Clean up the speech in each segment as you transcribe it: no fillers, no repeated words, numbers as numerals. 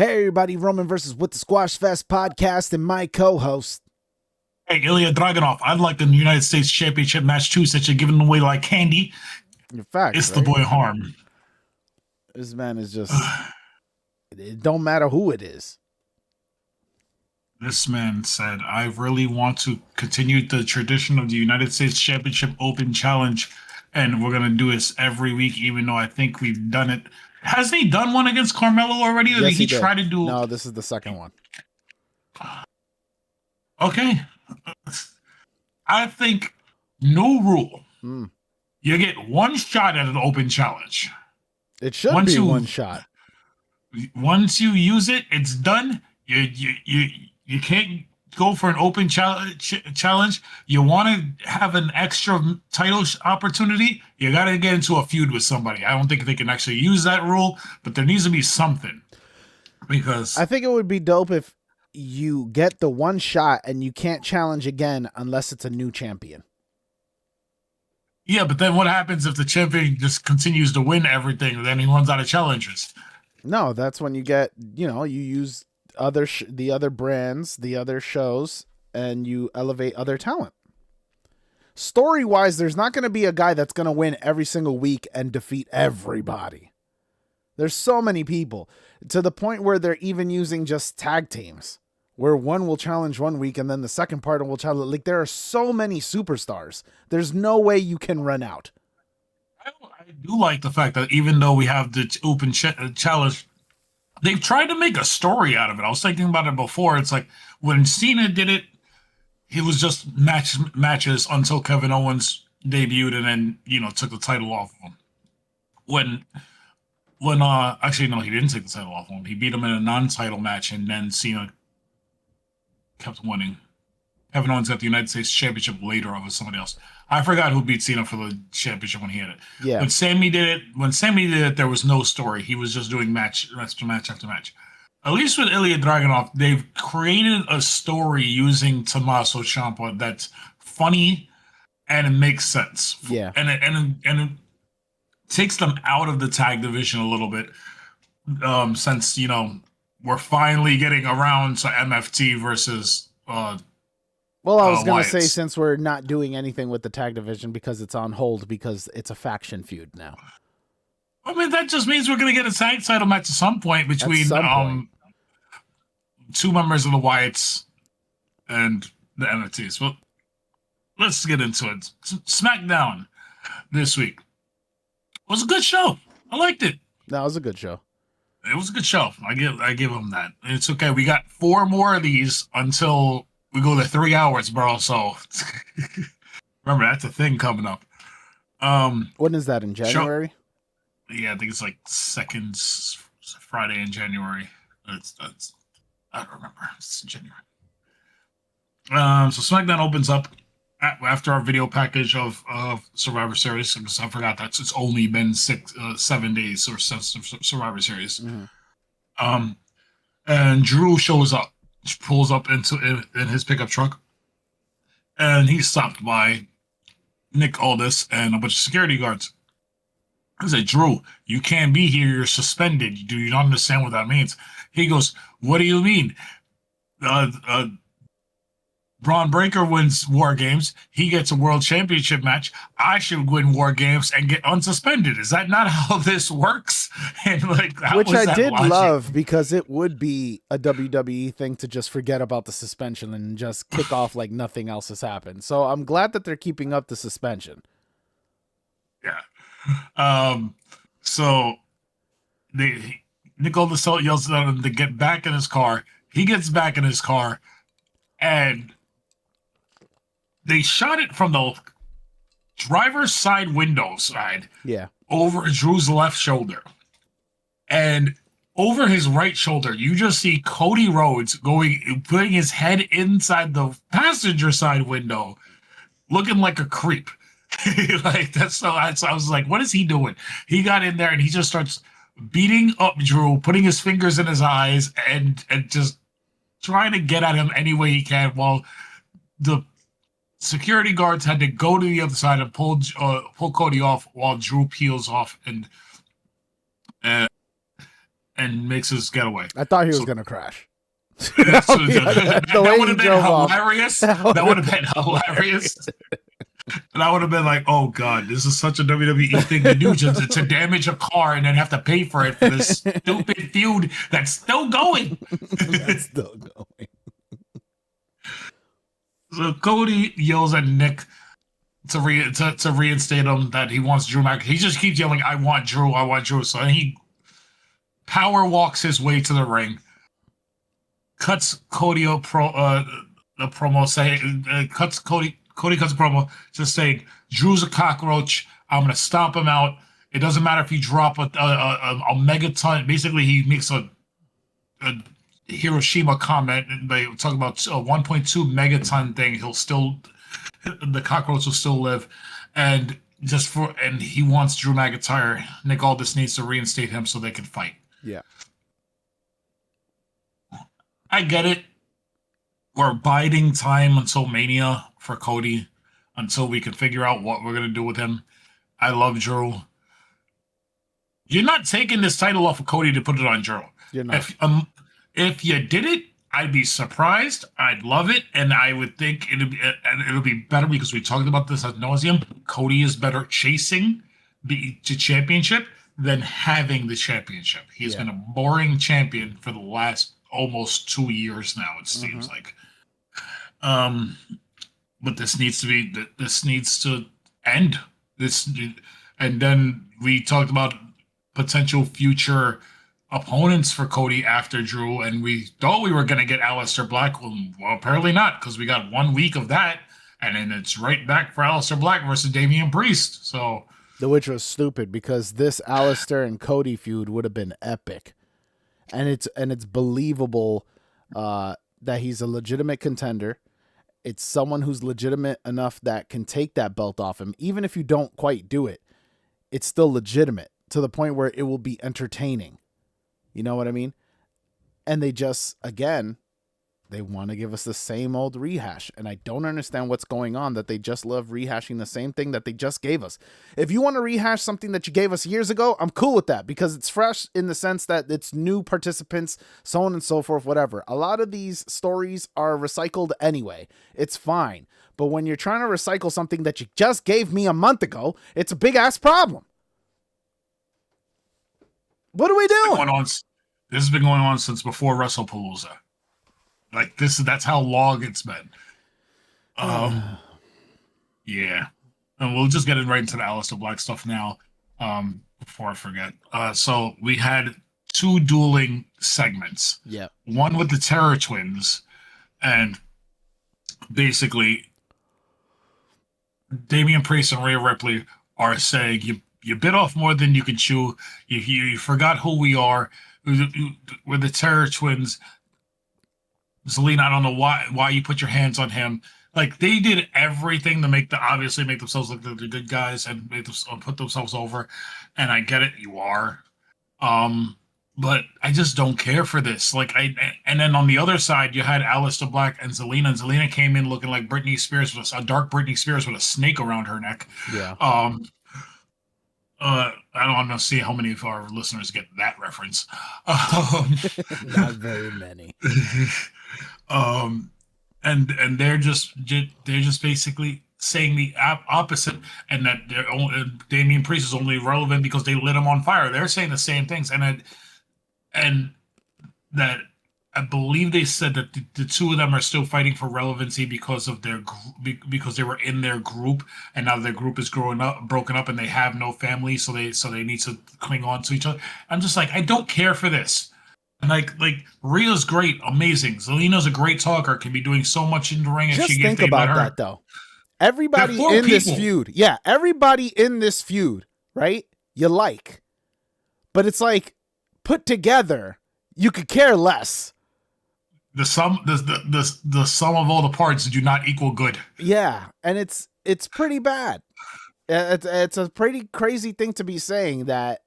Hey everybody, Roman versus with the Squashfest podcast and my co-host. Hey, Ilya Dragunov, I'd like the United States Championship match too, since you're giving away like candy. Your facts, It's the right? boy Harm. This man is just, it don't matter who it is. This man said, I really want to continue the tradition of the United States Championship Open Challenge, and we're going to do this every week, even though I think we've done it. Has he done one against Carmelo already, or Yes, did he did. try to do... No, this is the second one. Okay. I think new rule. Mm. You get one shot at an open challenge. It should be one shot. Once you use it, it's done. You can't go for an open challenge. You want to have an extra title opportunity, you got to get into a feud with somebody. I don't think they can actually use that rule, but there needs to be something. Because I think it would be dope if you get the one shot and you can't challenge again unless it's a new champion. Yeah, but then what happens if the champion just continues to win everything? Then he runs out of challenges. No, that's when you get, you use the other brands, the other shows, and you elevate other talent. Story-wise, there's not going to be a guy that's going to win every single week and defeat everybody. There's so many people, to the point where they're even using just tag teams, where one will challenge one week and then the second part will challenge. Like, there are so many superstars. There's no way you can run out. I do like the fact that even though we have the open challenge, they've tried to make a story out of it. I was thinking about it before. It's like when Cena did it, he was just matches until Kevin Owens debuted and then, took the title off of him. When actually, no, he didn't take the title off of him. He beat him in a non-title match, and then Cena kept winning. Kevin Owens got the United States Championship later over somebody else. I forgot who beat Cena for the championship when he had it. Yeah. When Sammy did it, there was no story. He was just doing match after match after match. At least with Ilya Dragunov, they've created a story using Tommaso Ciampa that's funny and it makes sense. Yeah. And it takes them out of the tag division a little bit. Since, we're finally getting around to MFT versus well, I was going to Wyatts. say, since we're not doing anything with the tag division because it's on hold because it's a faction feud now. I mean, that just means we're going to get a tag title match at some point between two members of the Wyatts and the MFTs. Well, let's get into it. SmackDown this week was a good show. I liked it. That was a good show. It was a good show. I give them that. It's okay. We got 4 more of these until we go to 3 hours, bro. So remember, that's a thing coming up. When is that, in January? Yeah, I think it's like second Friday in January. That's I don't remember. It's in January. So SmackDown opens up after our video package of Survivor Series, because I forgot that it's only been 7 days or since Survivor Series. Mm-hmm. And Drew shows up, pulls up in his pickup truck, and he's stopped by Nick Aldis and a bunch of security guards. I said, Drew, you can't be here. You're suspended. Do you not understand what that means? He goes, what do you mean? Braun Breaker wins War Games. He gets a world championship match. I should win War Games and get unsuspended. Is that not how this works? And which I did love, because it would be a WWE thing to just forget about the suspension and just kick off like nothing else has happened. So I'm glad that they're keeping up the suspension. Yeah. So Nick Aldis yells at him to get back in his car. He gets back in his car, and they shot it from the driver's side window side, over Drew's left shoulder. And over his right shoulder, you just see Cody Rhodes putting his head inside the passenger side window, looking like a creep. So I was like, what is he doing? He got in there and he just starts beating up Drew, putting his fingers in his eyes and just trying to get at him any way he can, while the security guards had to go to the other side and pull Cody off while Drew peels off and and makes his getaway. I thought he was So gonna crash. that way would he have been drove off. hilarious. That would have been hilarious. And I would have been like, "Oh God, this is such a WWE thing to do, just to damage a car and then have to pay for it for this stupid feud that's still going." That's still going. So Cody yells at Nick to reinstate him that he wants Drew Mac. He just keeps yelling, "I want Drew, I want Drew." So he power walks his way to the ring, cuts Cody the promo, cuts Cody. Cody cuts a promo just saying, "Drew's a cockroach. I'm gonna stomp him out. It doesn't matter if you drop a megaton." Basically, he makes a Hiroshima comment, and they talk about a 1.2 megaton thing. The cockroach will still live, and he wants Drew McIntyre. Nick Aldis needs to reinstate him so they can fight. Yeah, I get it. We're biding time until Mania for Cody, until we can figure out what we're gonna do with him. I love Drew. You're not taking this title off of Cody to put it on Drew. you're not. If you did it, I'd be surprised. I'd love it, and I would think it'll be better because we talked about this ad nauseum. Cody is better chasing the championship than having the championship. He's been a boring champion for the last almost 2 years now. It seems like. But this needs to end. And then we talked about potential future opponents for Cody after Drew, and we thought we were going to get Aleister Black. Well, apparently not, because we got 1 week of that, and then it's right back for Aleister Black versus Damian Priest. So, which was stupid because this Aleister and Cody feud would have been epic, and it's believable that he's a legitimate contender. It's someone who's legitimate enough that can take that belt off him, even if you don't quite do it. It's still legitimate to the point where it will be entertaining. You know what I mean? And they just, again, they want to give us the same old rehash. And I don't understand what's going on, that they just love rehashing the same thing that they just gave us. If you want to rehash something that you gave us years ago, I'm cool with that because it's fresh in the sense that it's new participants, so on and so forth, whatever. A lot of these stories are recycled anyway. It's fine. But when you're trying to recycle something that you just gave me a month ago, it's a big ass problem. What are we doing? this has been going on since before WrestlePalooza. Like that's how long it's been. Yeah. And we'll just get right into the Aleister Black stuff now. Before I forget. So we had 2 dueling segments. Yeah. One with the Terror Twins, and basically Damian Priest and Rhea Ripley are saying you bit off more than you can chew. You forgot who we are. We're the Terror Twins. Zelina, I don't know why you put your hands on him. Like, they did everything to obviously make themselves look like they're good guys and put themselves over. And I get it, you are. But I just don't care for this. And then on the other side, you had Aleister Black and Zelina. And Zelina came in looking like Britney Spears, a dark Britney Spears with a snake around her neck. Yeah. I don't want to see how many of our listeners get that reference. Not very many. And they're just basically saying the opposite, and that Damian Priest is only relevant because they lit him on fire. They're saying the same things, and that I believe they said that the 2 of them are still fighting for relevancy because of because they were in their group, and now their group is broken up, and they have no family, so they need to cling on to each other. I'm just like, I don't care for this. And like Rhea's great, amazing. Zelina's a great talker, can be doing so much in the ring. Just think about that though. Everybody in this feud, everybody in this feud, right? You like, but it's like put together, you could care less. The sum of all the parts do not equal good. Yeah, and it's pretty bad. It's a pretty crazy thing to be saying, that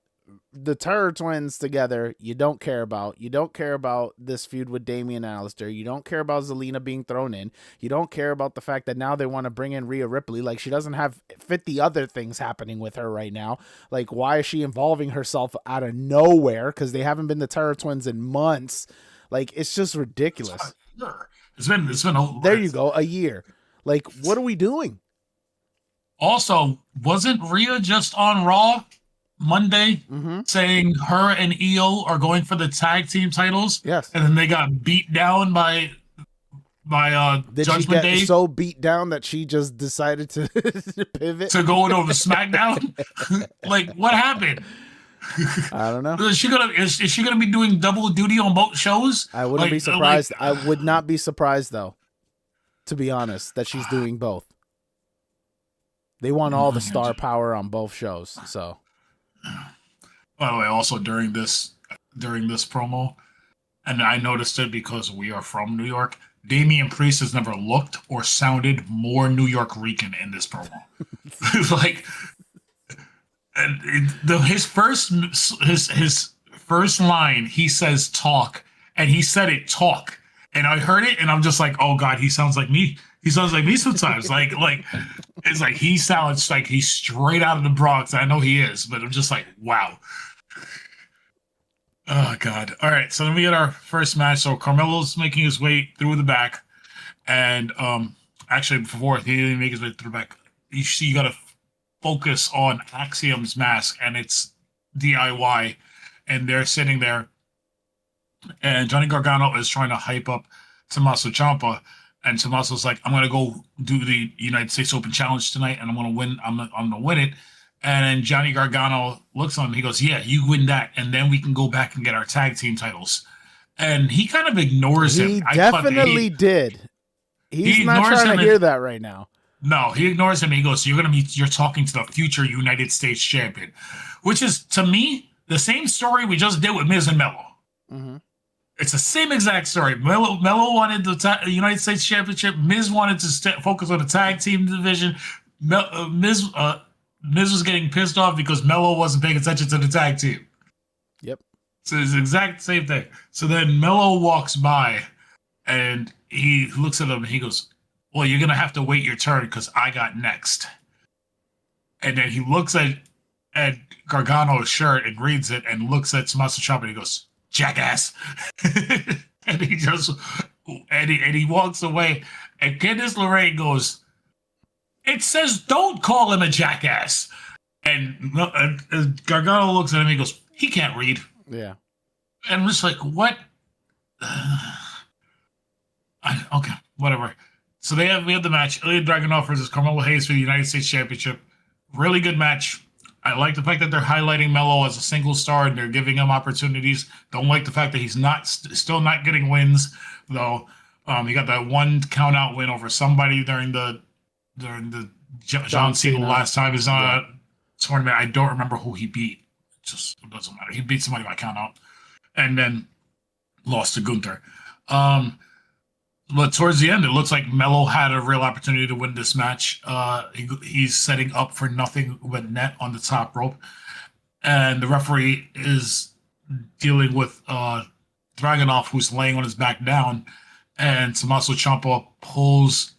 the Terror Twins together, you don't care about. You don't care about this feud with Damian and Alistair. You don't care about Zelina being thrown in. You don't care about the fact that now they want to bring in Rhea Ripley. Like, she doesn't have 50 other things happening with her right now. Like, why is she involving herself out of nowhere? Because they haven't been the Terror Twins in months. Like, it's just ridiculous. It's been there you go, a year. Like, what are we doing? Also, wasn't Rhea just on Raw Monday saying her and Io are going for the tag team titles? Yes. And then they got beat down by Did Judgment she get Day so beat down that she just decided to pivot to going over SmackDown? Like, what happened? I don't know. Is she gonna be doing double duty on both shows? I wouldn't be surprised. I would not be surprised though, to be honest, that she's doing both. They want all the star power on both shows. So, by the way, also during this promo, and I noticed it because we are from New York, Damian Priest has never looked or sounded more New York Rican in this promo. Like, and his first line, he says "talk," and he said it "talk," and I heard it, and I'm just like, oh god, he sounds like me. He sounds like me sometimes. like it's like he sounds like he's straight out of the Bronx. I know he is, but I'm just like, wow. Oh god. All right, so then we get our first match. So Carmelo's making his way through the back, and actually before he didn't make his way through the back, you got to focus on Axiom's mask, and it's DIY, and they're sitting there, and Johnny Gargano is trying to hype up Tommaso Ciampa, and Tommaso's like, I'm gonna go do the United States Open Challenge tonight, and I'm gonna win. I'm gonna win it. And then Johnny Gargano looks on him. He goes, "Yeah, you win that, and then we can go back and get our tag team titles." And he kind of ignores him. He definitely did. He's not trying to hear that right now. No, he ignores him. He goes, "You're talking to the future United States champion," which is, to me, the same story we just did with Miz and Mello. Mm-hmm. It's the same exact story. Mello wanted the United States Championship. Miz wanted to focus on the tag team division. Miz was getting pissed off because Mello wasn't paying attention to the tag team. Yep. So it's the exact same thing. So then Mello walks by, and he looks at him, and he goes, "Well, you're going to have to wait your turn because I got next." And then he looks at Gargano's shirt and reads it and looks at Tommaso Ciampa, and he goes, "Jackass." and he walks away, and Candice LeRae goes, "It says don't call him a jackass." And Gargano looks at him and he goes, "He can't read." Yeah. And I'm just like, what? Okay, whatever. So we have the match. Ilya Dragunov versus Carmelo Hayes for the United States Championship. Really good match. I like the fact that they're highlighting Mello as a single star and they're giving him opportunities. Don't like the fact that he's still not getting wins, though. He got that one count out win over somebody during the John Cena last time he's on a tournament. I don't remember who he beat. It doesn't matter. He beat somebody by count out and then lost to Gunther. But towards the end, it looks like Mello had a real opportunity to win this match. He's setting up for nothing but net on the top rope. And the referee is dealing with Dragunov, who's laying on his back down. And Tommaso Ciampa pulls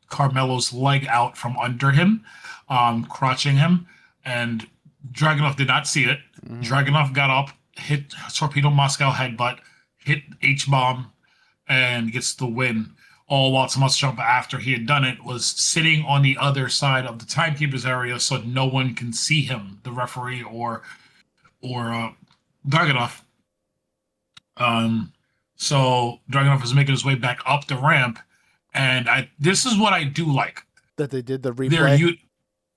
Carmelo's leg out from under him, crotching him. And Dragunov did not see it. Mm-hmm. Dragunov got up, hit Torpedo Moscow headbutt, hit H-bomb, and gets the win. All while Tommaso Ciampa, after he had done it, was sitting on the other side of the timekeeper's area so no one can see him, the referee or Dragunov. So Dragunov is making his way back up the ramp, and this is what I do like. That they did the replay?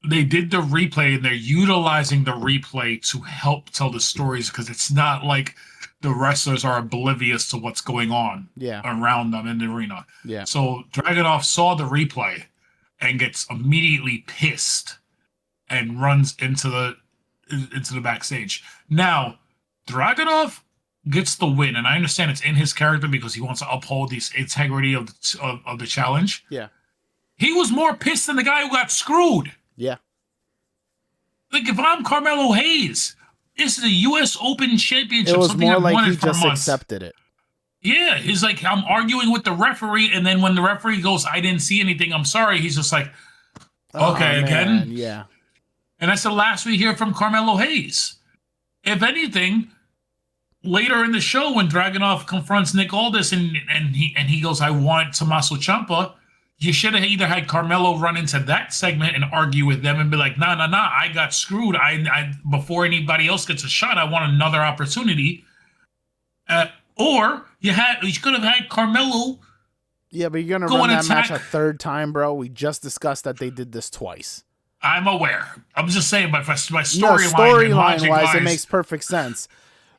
They did the replay, and they're utilizing the replay to help tell the stories, because it's not like the wrestlers are oblivious to what's going on around them in the arena. Yeah. So Dragunov saw the replay and gets immediately pissed and runs into the backstage. Now, Dragunov gets the win, and I understand it's in his character because he wants to uphold the integrity of the challenge. Yeah. He was more pissed than the guy who got screwed. Yeah. Like, if I'm Carmelo Hayes, It's the U.S. Open Championship, It was something more I've like he wanted for just months. accepted it. Yeah, he's like, I'm arguing with the referee, and then when the referee goes, I didn't see anything, I'm sorry, he's just like, Oh okay, man, again. yeah. And that's the last we hear from Carmelo Hayes. If anything, later in the show when Dragunov confronts Nick Aldis and he goes, I want Tommaso Ciampa, you should have either had Carmelo run into that segment and argue with them and be like, nah, nah, nah, I got screwed. I before anybody else gets a shot, I want another opportunity. Or you could have had Carmelo Yeah, but you're gonna go run and that match attack. a third time, bro. We just discussed that they did this twice. I'm aware. I'm just saying, but my No, storyline and storyline logic wise, it wise, makes perfect sense.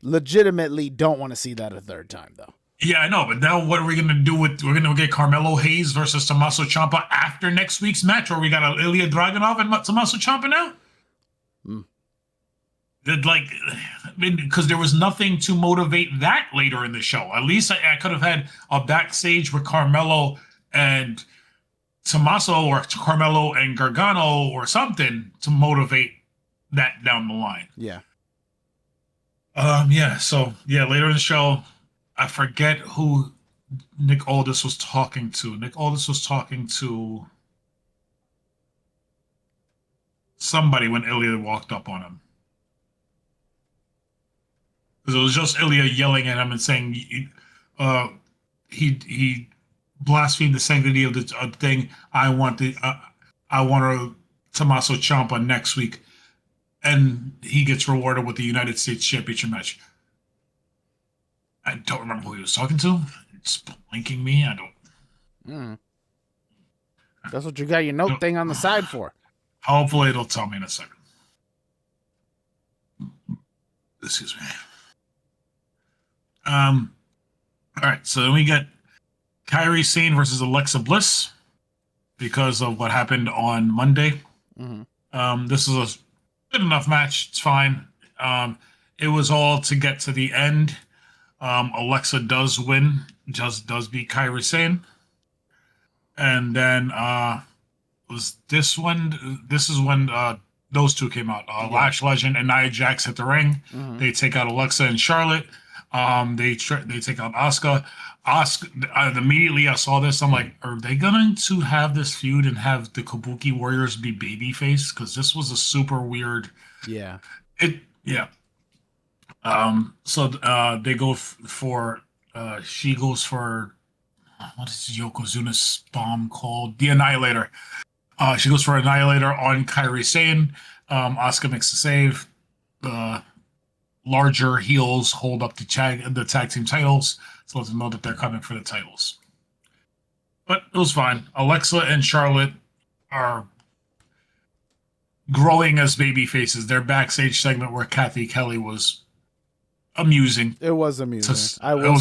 Legitimately, don't want to see that a third time though. yeah, I know. But now, what are we gonna do with? We're gonna get Carmelo Hayes versus Tommaso Ciampa after next week's match, where we got Ilya Dragunov and Tommaso Ciampa now. Mm. Like, I mean, because there was nothing to motivate that later in the show. At least I could have had a backstage with Carmelo and Tommaso, or Carmelo and Gargano, or something to motivate that down the line. Yeah. Yeah. So yeah, later in the show, I forget who Nick Aldis was talking to. Nick Aldis was talking to somebody when Ilya walked up on him. Because it was just Ilya yelling at him and saying, uh, he blasphemed the sanctity of the thing. I want a Tommaso Ciampa next week, and he gets rewarded with the United States Championship match. I don't remember who he was talking to. It's blinking me. I don't. Mm. That's what you got your note thing on the side for. Hopefully, it'll tell me in a second. Excuse me. All right. So then we get Kairi Sane versus Alexa Bliss because of what happened on Monday. Mm-hmm. This is a good enough match. It's fine. It was all to get to the end. Alexa does win, just does beat Kairi Sane. And then was this one? This is when those two came out. Lash Legend and Nia Jax hit the ring. Mm-hmm. They take out Alexa and Charlotte. They take out Asuka. Immediately I saw this. I'm like, are they going to have this feud and have the Kabuki Warriors be babyface? Because this was a super weird. Yeah. Yeah. So they go for. She goes for. What is Yokozuna's bomb called? The Annihilator. She goes for Annihilator on Kairi Sane. Asuka makes the save. The larger heels hold up the tag team titles, so let them know that they're coming for the titles. But it was fine. Alexa and Charlotte are growing as baby faces. Their backstage segment where Kathy Kelly was amusing. It was amusing. I will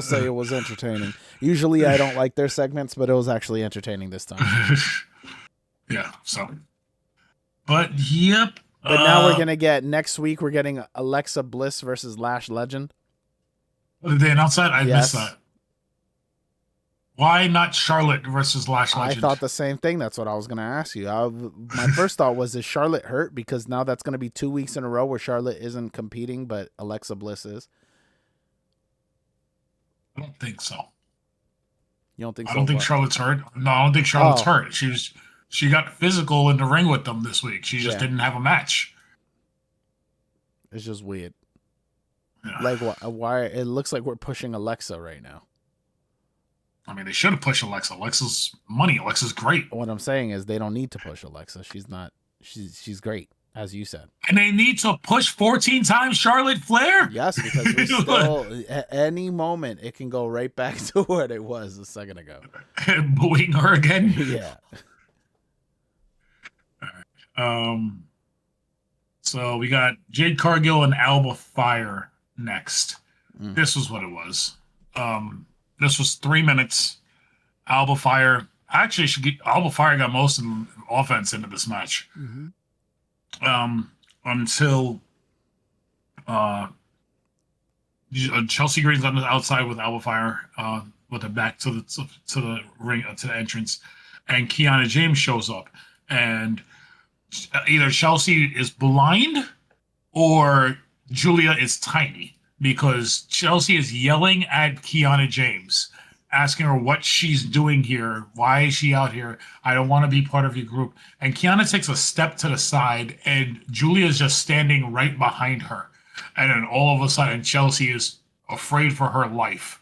say it was entertaining. Usually I don't like their segments, but it was actually entertaining this time. Yeah, so. But yep. But now we're gonna get next week. We're getting Alexa Bliss versus Lash Legend. Did they announce that? I missed that. Why not Charlotte versus Lash Legend? I thought the same thing. That's what I was gonna ask you. My first thought was, is Charlotte hurt? Because now that's gonna be 2 weeks in a row where Charlotte isn't competing, but Alexa Bliss is. I don't think so. You don't think so? I don't think Charlotte's hurt. No, I don't think Charlotte's hurt. She got physical in the ring with them this week. She just didn't have a match. It's just weird. Yeah. Like why? It looks like we're pushing Alexa right now. I mean, they should have pushed Alexa. Alexa's money. Alexa's great. What I'm saying is they don't need to push Alexa. She's not. She's great, as you said. And they need to push 14 times Charlotte Flair? Yes, because we still, at any moment, it can go right back to what it was a second ago. Booing her again? Yeah. So we got Jade Cargill and Alba Fire next. This was what it was. This was 3 minutes. Alba Fire. Actually, Alba Fire got most of the offense into this match. Until Chelsea Green's on the outside with Alba Fire, with the back to the ring, to the entrance, and Kiana James shows up, and either Chelsea is blind or Julia is tiny, because Chelsea is yelling at Kiana James, asking her what she's doing here. Why is she out here? I don't want to be part of your group. And Kiana takes a step to the side, and Julia is just standing right behind her. And then all of a sudden, Chelsea is afraid for her life.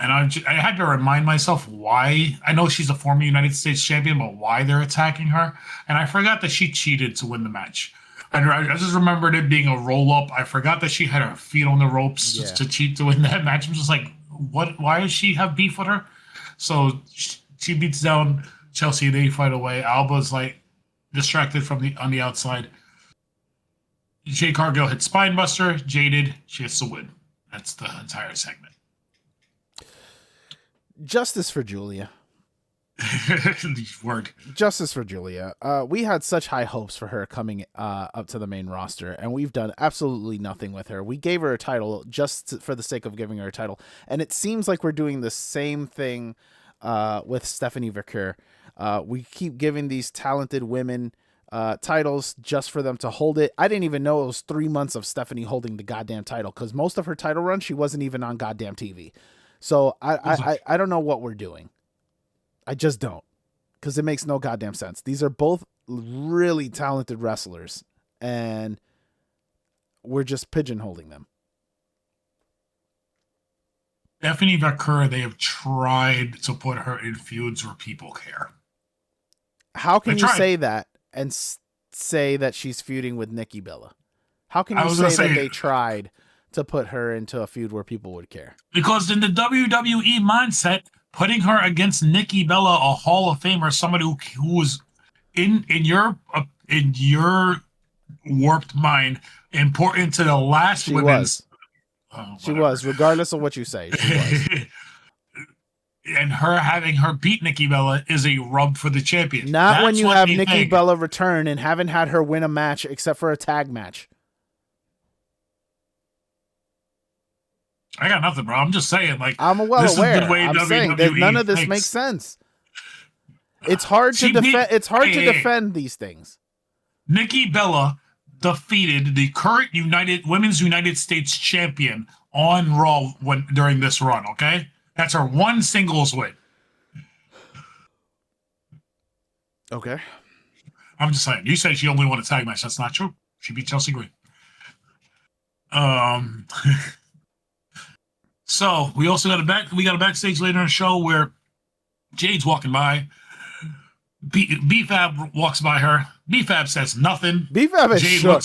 And I had to remind myself why. I know she's a former United States champion, but why they're attacking her. And I forgot that she cheated to win the match. I just remembered it being a roll up. I forgot that she had her feet on the ropes just to cheat to win that match. I'm just like, what? Why does she have beef with her? So she beats down Chelsea. They fight away. Alba's like distracted from on the outside. Jade Cargill hits Spinebuster. Jaded. She gets the win. That's the entire segment. Justice for Julia. Word. Justice for Julia. We had such high hopes for her coming up to the main roster, and we've done absolutely nothing with her. We gave her a title just for the sake of giving her a title, and it seems like we're doing the same thing with Stephanie Vercure. We keep giving these talented women titles just for them to hold it. I didn't even know it was 3 months of Stephanie holding the goddamn title, because most of her title run, she wasn't even on goddamn TV. So I don't know what we're doing. I just don't, because it makes no goddamn sense. These are both really talented wrestlers, and we're just pigeonholing them. Stephanie Vercure, they have tried to put her in feuds where people care. How can you say that and say that she's feuding with Nikki Bella? How can you say that they tried to put her into a feud where people would care? Because in the WWE mindset, putting her against Nikki Bella, a Hall of Famer, somebody who was in your warped mind important to the last she women's. She was, regardless of what you say. She was. And having her beat Nikki Bella is a rub for the champion. Not when you have Nikki Bella return and haven't had her win a match except for a tag match. I got nothing, bro. I'm just saying, like, I'm well aware. I'm saying that none of this makes sense. It's hard to defend. It's hard to defend these things. Nikki Bella defeated the current Women's United States champion on Raw during this run. Okay, that's her one singles win. Okay, I'm just saying. You say she only won a tag match. That's not true. She beat Chelsea Green. So we also got a backstage later in the show where Jade's walking by. B-Fab walks by her. B-Fab says nothing. B-Fab is shook.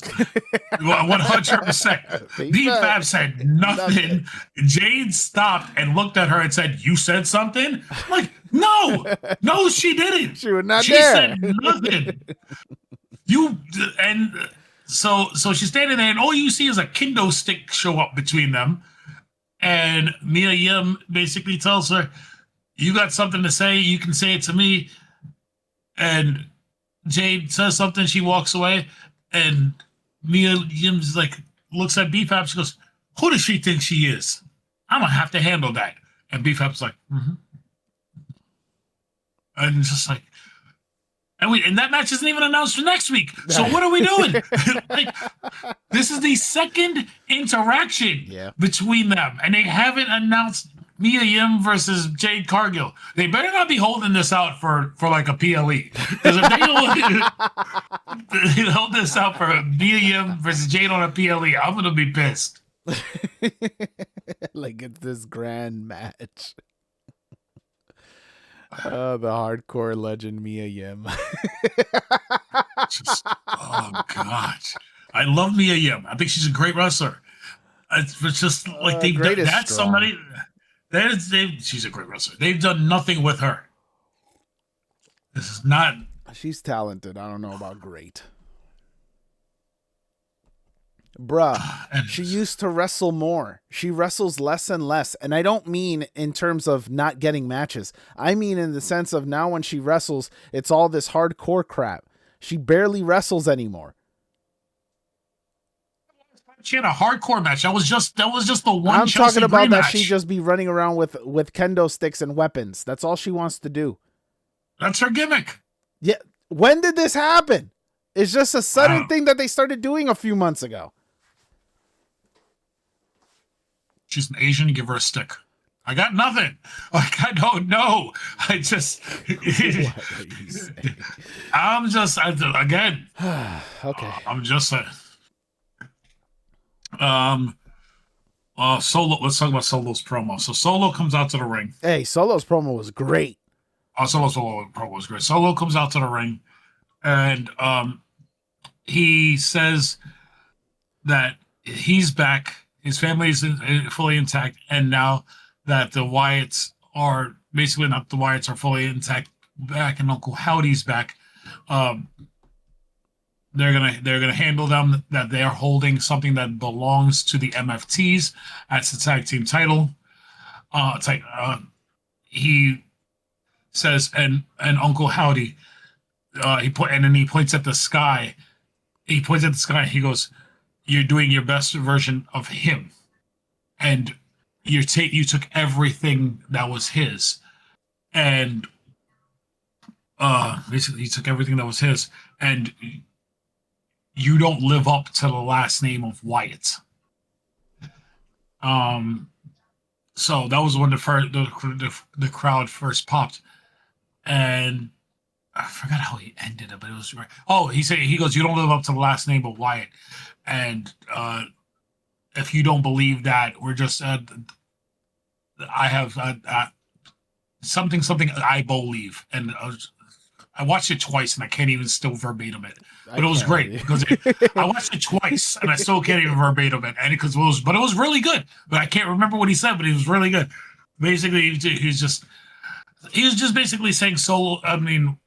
100%. B-Fab said nothing. Jade stopped and looked at her and said, "You said something?" I'm like, no, she didn't. She was not there. She said nothing. So she's standing there, and all you see is a kendo stick show up between them. And Mia Yim basically tells her, "You got something to say, you can say it to me." And Jade says something, she walks away, and Mia Yim's like, looks at B-Fab, she goes, "Who does she think she is? I'm gonna have to handle that." And B-Fab's like, mm-hmm. And it's just like, and that match isn't even announced for next week. So what are we doing? Like, this is the second interaction between them, and they haven't announced Mia Yim versus Jade Cargill. They better not be holding this out for like a PLE. Because if they hold this out for Mia Yim versus Jade on a PLE, I'm gonna be pissed. Like, it's this grand match. The hardcore legend Mia Yim. Oh God, I love Mia Yim. I think she's a great wrestler. It's just like that's somebody. She's a great wrestler. They've done nothing with her. This is not. She's talented. I don't know about great. Bruh, she used to wrestle more. She wrestles less and less. And I don't mean in terms of not getting matches. I mean in the sense of now when she wrestles, it's all this hardcore crap. She barely wrestles anymore. She had a hardcore match. That was just the one. I'm Chelsea talking about Green that match. she just be running around with kendo sticks and weapons. That's all she wants to do. That's her gimmick. Yeah. When did this happen? It's just a sudden thing that they started doing a few months ago. She's an Asian. Give her a stick. I got nothing. Like, I don't know. I just. What are you saying? Again. Okay. I'm just saying. Solo. Let's talk about Solo's promo. So Solo comes out to the ring. Hey, Solo's promo was great. Solo's promo was great. Solo comes out to the ring, and he says that he's back. His family is fully intact, and now that the Wyatts are basically not the Wyatts are fully intact back, and Uncle Howdy's back. They're gonna handle them. That they are holding something that belongs to the MFTs. That's the tag team title. He says, and Uncle Howdy, then he points at the sky. He points at the sky. He goes, "You're doing your best version of him, and you took everything that was his, and basically he took everything that was his, and you don't live up to the last name of Wyatt." So that was when the crowd first popped, and I forgot how he ended it, but it was right. Oh, he goes, "You don't live up to the last name of Wyatt, and if you don't believe that, we're just I have something I believe," and I watched it twice and I can't even still verbatim it, but it was great because I watched it twice and I still can't even verbatim it, and because it was really good. But I can't remember what he said, but he was really good. Basically, he was just basically saying Solo. I mean,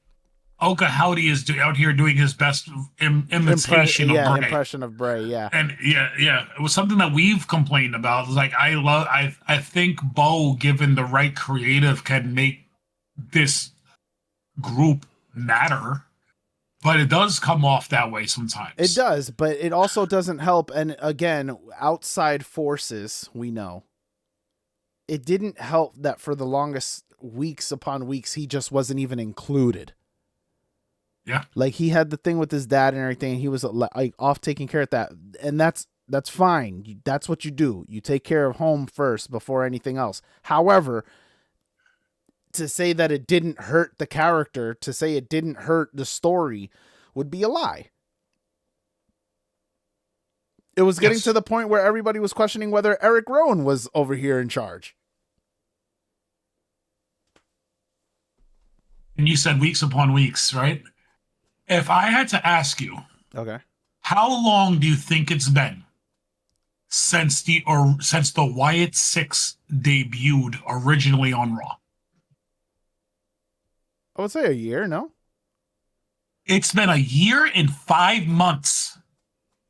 Oka Howdy is out here doing his best imitation of Bray. Impression of Bray, yeah. And yeah, it was something that we've complained about. It was like I think Bo, given the right creative, can make this group matter, but it does come off that way sometimes. It does, but it also doesn't help. And again, outside forces, we know it didn't help that for the longest weeks upon weeks he just wasn't even included. Yeah, like he had the thing with his dad and everything, and he was like off taking care of that, and that's fine. That's what you do. You take care of home first before anything else. However, to say that it didn't hurt the character, to say it didn't hurt the story, would be a lie. It was getting to the point where everybody was questioning whether Eric Rowan was over here in charge. And you said weeks upon weeks, right? If I had to ask you, okay, how long do you think it's been since the Wyatt 6 debuted originally on Raw? I would say a year, no? It's been a year and 5 months.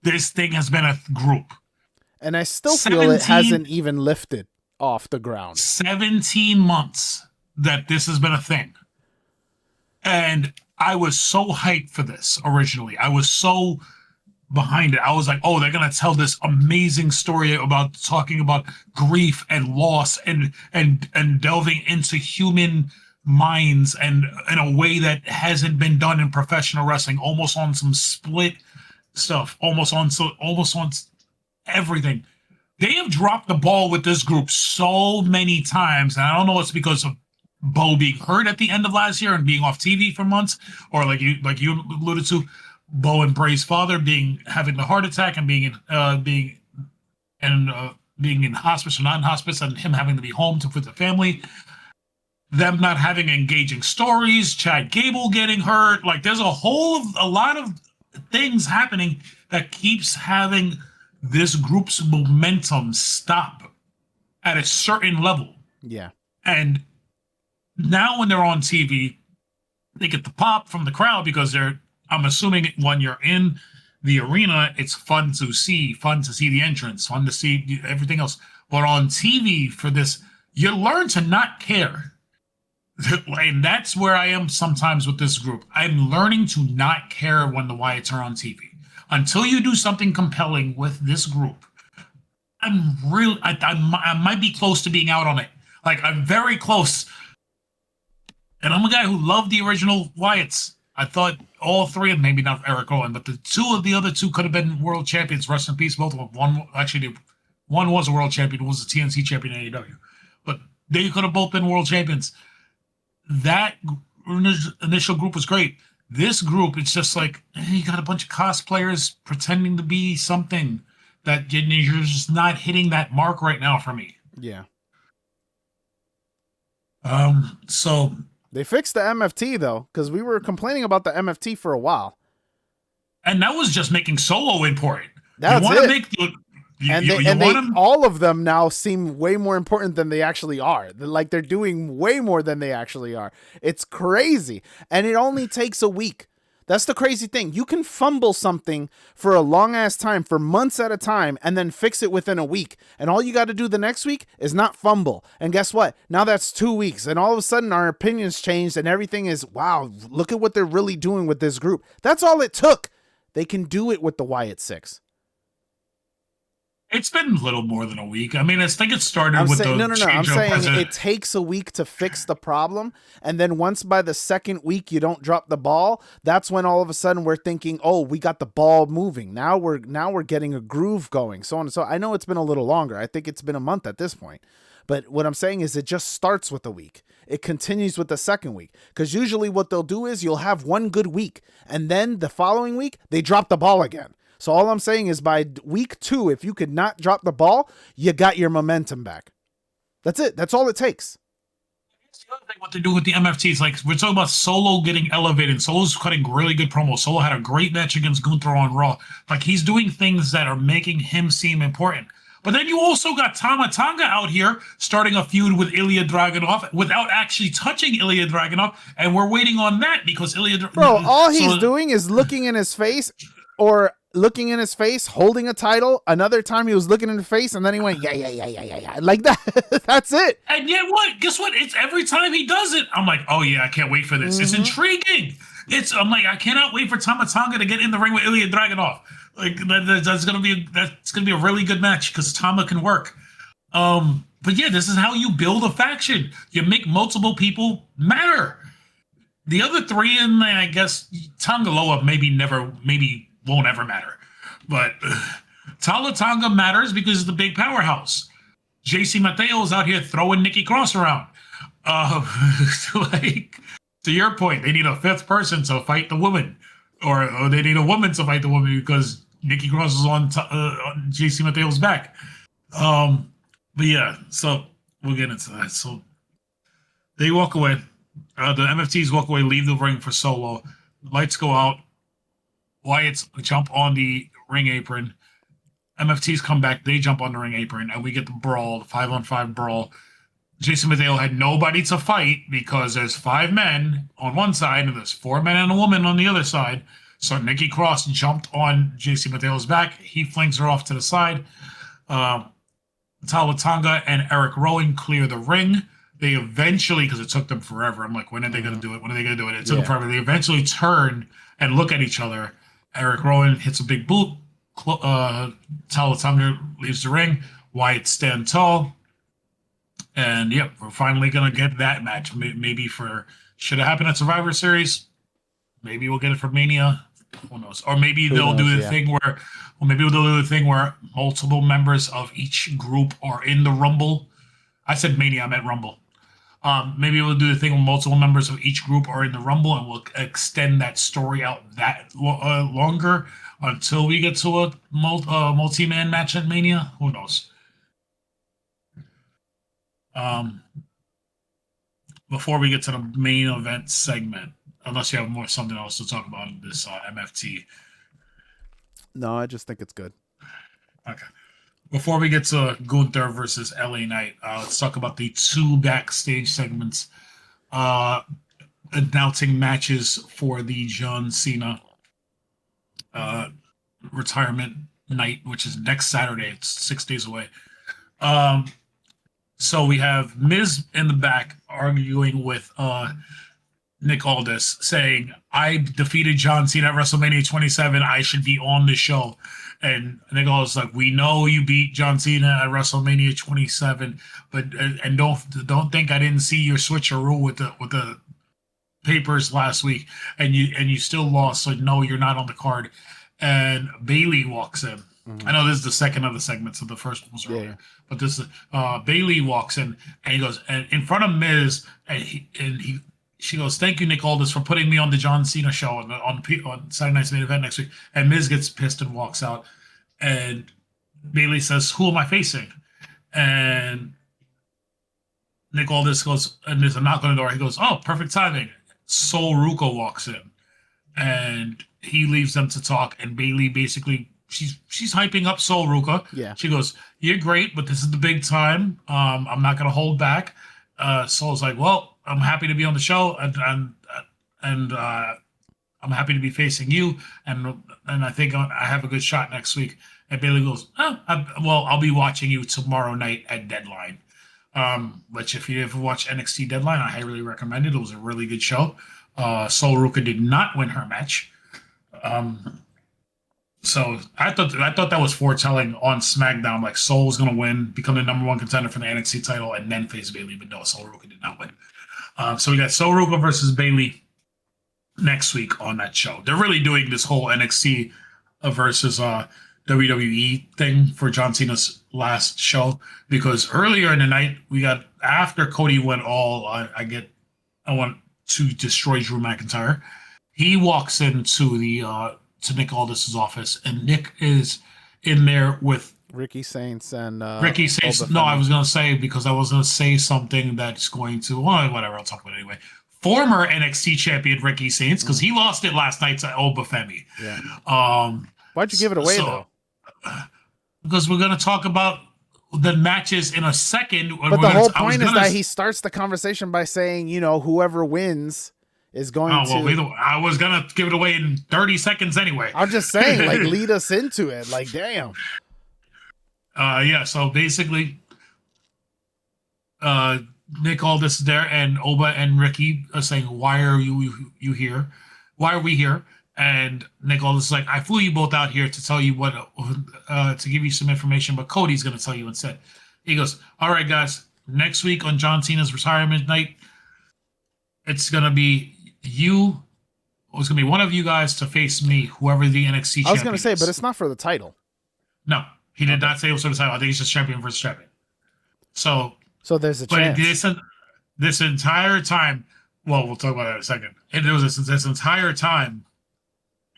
This thing has been a group. And I still feel it hasn't even lifted off the ground. 17 months that this has been a thing. And I was so hyped for this originally. I was so behind it. I was like, oh, they're going to tell this amazing story about talking about grief and loss and delving into human minds and in a way that hasn't been done in professional wrestling, almost on some split stuff, almost on everything. They have dropped the ball with this group so many times, and I don't know if it's because of Bo being hurt at the end of last year and being off TV for months, or like you alluded to, Bo and Bray's father having the heart attack and being in hospice or not in hospice, and him having to be home with the family. Them not having engaging stories, Chad Gable getting hurt. Like there's a lot of things happening that keeps having this group's momentum stop at a certain level. Yeah. And now when they're on TV, they get the pop from the crowd because I'm assuming when you're in the arena, it's fun to see the entrance, fun to see everything else. But on TV for this, you learn to not care. And that's where I am sometimes with this group. I'm learning to not care when the Wyatts are on TV. Until you do something compelling with this group, I might be close to being out on it. Like, I'm very close. And I'm a guy who loved the original Wyatts. I thought all three of them, maybe not Eric Rowan, but the two of the other two could have been world champions. Rest in peace, both of them. One was a world champion, was a TNC champion in AEW, but they could have both been world champions. That initial group was great. This group, it's just like you got a bunch of cosplayers pretending to be something that you're just not hitting that mark right now for me. Yeah. So they fixed the MFT though, because we were complaining about the MFT for a while, and that was just making Solo important. That's you want to make all of them now seem way more important than they actually are. They're doing way more than they actually are. It's crazy, and it only takes a week. That's the crazy thing. You can fumble something for a long ass time, for months at a time, and then fix it within a week. And all you got to do the next week is not fumble. And guess what? Now that's 2 weeks. And all of a sudden our opinions changed and everything is, wow, look at what they're really doing with this group. That's all it took. They can do it with the Wyatt Six. It's been a little more than a week. I mean, I think it started I'm with saying, the no. I'm saying it takes a week to fix the problem, and then once by the second week you don't drop the ball, that's when all of a sudden we're thinking, oh, we got the ball moving. Now we're getting a groove going, so on and so. I know it's been a little longer. I think it's been a month at this point. But what I'm saying is it just starts with a week. It continues with the second week. Because usually what they'll do is you'll have one good week, and then the following week they drop the ball again. So all I'm saying is by week 2, if you could not drop the ball, you got your momentum back. That's it. That's all it takes. The other thing, what they do with the MFTs, like we're talking about Solo getting elevated. Solo's cutting really good promos. Solo had a great match against Gunther on Raw. Like he's doing things that are making him seem important. But then you also got Tama Tonga out here starting a feud with Ilya Dragunov without actually touching Ilya Dragunov, and we're waiting on that because Ilya. Bro, all he's doing is looking in his face or looking in his face, holding a title. Another time he was looking in the face, and then he went, yeah. Like that. That's it. And yet what? Guess what? It's every time he does it, I'm like, oh yeah, I can't wait for this. Mm-hmm. It's intriguing. I'm like, I cannot wait for Tama Tonga to get in the ring with Ilya Dragunov. Like that's gonna be a really good match because Tama can work. But yeah, this is how you build a faction. You make multiple people matter. The other three, and I guess Tongaloa maybe won't ever matter. But Tama Tonga matters because it's the big powerhouse. JC Mateo is out here throwing Nikki Cross around. Like to your point, they need a fifth person to fight the woman, or they need a woman to fight the woman because Nikki Cross is on JC Mateo's back. But yeah, so we'll get into that. So they walk away. The MFTs walk away, leave the ring for Solo. Lights go out. Wyatts jump on the ring apron. MFTs come back. They jump on the ring apron, and we get the brawl, the 5-on-5 brawl. Jason Mateo had nobody to fight because there's 5 men on one side and there's 4 men and a woman on the other side. So Nikki Cross jumped on JC Mateo's back. He flings her off to the side. Tama Tonga and Eric Rowan clear the ring. They eventually, because it took them forever, I'm like, when are they going to do it? When are they going to do it? It took them forever. They eventually turn and look at each other. Eric Rowan hits a big boot. Tama Tonga leaves the ring. Wyatt stand tall. And yep, we're finally going to get that match. Maybe should have happened at Survivor Series. Maybe we'll get it for Mania. Who knows? Or maybe they'll do the thing where multiple members of each group are in the Rumble. I said Mania, I meant Rumble. Maybe we'll do the thing where multiple members of each group are in the Rumble, and we'll extend that story out that longer until we get to a multi-man match at Mania. Who knows? Before we get to the main event segment, unless you have something else to talk about in this MFT. No, I just think it's good. Okay. Before we get to Gunther versus LA Knight, let's talk about the 2 backstage segments announcing matches for the John Cena retirement night, which is next Saturday. It's 6 days away. So we have Miz in the back arguing with Nick Aldis, saying, I defeated John Cena at WrestleMania 27. I should be on the show. And Nick Aldis is like, we know you beat John Cena at WrestleMania 27, but and don't think I didn't see your switcheroo with the papers last week, and you still lost. So no, you're not on the card. And Bailey walks in. I know this is the second of the segments, so the first one was earlier. But this is Bailey walks in and he goes and in front of Miz she goes, "Thank you, Nick Aldis, for putting me on the John Cena show on Saturday Night's Main Event next week." And Miz gets pissed and walks out. And Bailey says, "Who am I facing?" And Nick Aldis goes, and there's a knock on the door. He goes, "Oh, perfect timing." Sol Ruco walks in, and he leaves them to talk. And Bailey basically, she's hyping up Sol Ruca. Yeah. She goes, "You're great, but this is the big time. I'm not gonna hold back." Sol's like, "Well, I'm happy to be on the show, and I'm happy to be facing you, and I think I have a good shot next week." And Bailey goes, I'll be watching you tomorrow night at Deadline." Which if you ever watch NXT Deadline, I highly recommend it. It was a really good show. Sol Ruca did not win her match. So I thought that was foretelling on SmackDown. Like Sol was going to win, become the #1 contender for the NXT title, and then face Bailey. But no, Sol Ruca did not win. So we got Sol Ruca versus Bailey next week on that show. They're really doing this whole NXT versus WWE thing for John Cena's last show, because earlier in the night we got, after Cody went all I want to destroy Drew McIntyre. He walks into the to Nick Aldis's office, and Nick is in there with Ricky Saints and Ricky Saints. No, I was gonna say, because I was gonna say something that's going to, well, whatever, I'll talk about it anyway. Former NXT champion Ricky Saints, because he lost it last night to Obafemi. Yeah. Why'd you give it away though? Because we're gonna talk about the matches in a second. But the whole point is that he starts the conversation by saying, whoever wins is going to. I was gonna give it away in 30 seconds anyway. I'm just saying, like, lead us into it. Like, damn. Yeah. So basically, Nick Aldis is there, and Oba and Ricky are saying, "Why are you here? Why are we here?" And Nick Aldis is like, "I flew you both out here to tell you what, to give you some information, but Cody's going to tell you instead." He goes, "All right, guys, next week on John Cena's retirement night, it's going to be you, it's going to be one of you guys to face me, whoever the NXT champion is." I was going to say, but it's not for the title. No, he did not say it was for the title. I think it's just champion versus champion. So there's a chance. But this entire time, well, we'll talk about that in a second. And there was this entire time,